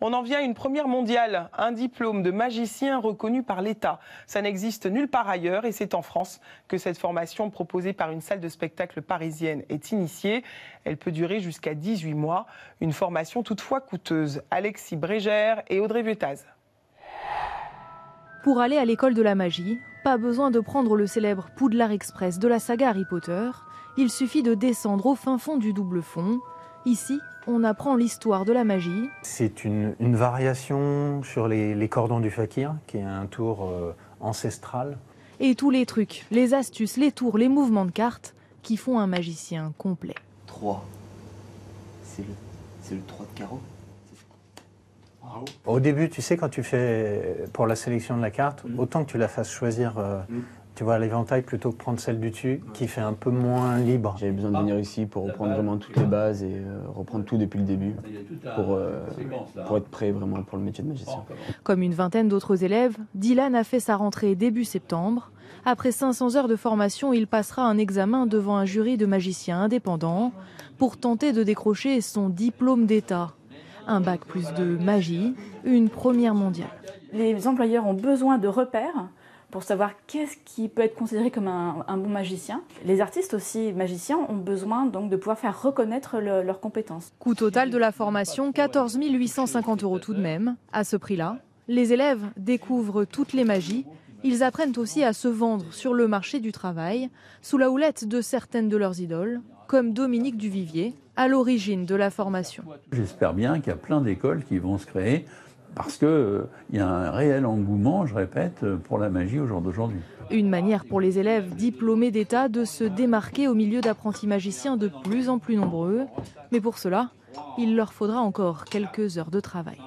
On en vient à une première mondiale, un diplôme de magicien reconnu par l'État. Ça n'existe nulle part ailleurs et c'est en France que cette formation proposée par une salle de spectacle parisienne est initiée. Elle peut durer jusqu'à 18 mois. Une formation toutefois coûteuse. Alexis Brégère et Audrey Vuettaz. Pour aller à l'école de la magie, pas besoin de prendre le célèbre Poudlard Express de la saga Harry Potter. Il suffit de descendre au fin fond du double fond. Ici, on apprend l'histoire de la magie. C'est une variation sur les cordons du fakir, qui est un tour ancestral. Et tous les trucs, les astuces, les tours, les mouvements de cartes qui font un magicien complet. 3. C'est le 3 de carreau. Au début, tu sais, quand tu fais pour la sélection de la carte, autant que tu la fasses choisir, tu vois, l'éventail plutôt que prendre celle du dessus, qui fait un peu moins libre. J'avais besoin de venir ici pour reprendre vraiment toutes les bases et reprendre tout depuis le début, pour être prêt vraiment pour le métier de magicien. Comme une vingtaine d'autres élèves, Dylan a fait sa rentrée début septembre. Après 500 heures de formation, il passera un examen devant un jury de magiciens indépendants pour tenter de décrocher son diplôme d'État. Un bac plus de magie, une première mondiale. Les employeurs ont besoin de repères pour savoir qu'est-ce qui peut être considéré comme un bon magicien. Les artistes aussi, magiciens, ont besoin donc de pouvoir faire reconnaître leurs compétences. Coût total de la formation, 14 850 € tout de même. À ce prix-là, les élèves découvrent toutes les magies. Ils apprennent aussi à se vendre sur le marché du travail, sous la houlette de certaines de leurs idoles, comme Dominique Duvivier, à l'origine de la formation. J'espère bien qu'il y a plein d'écoles qui vont se créer parce qu'il y a un réel engouement, je répète, pour la magie au jour d'aujourd'hui. Une manière pour les élèves diplômés d'État de se démarquer au milieu d'apprentis magiciens de plus en plus nombreux. Mais pour cela, il leur faudra encore quelques heures de travail.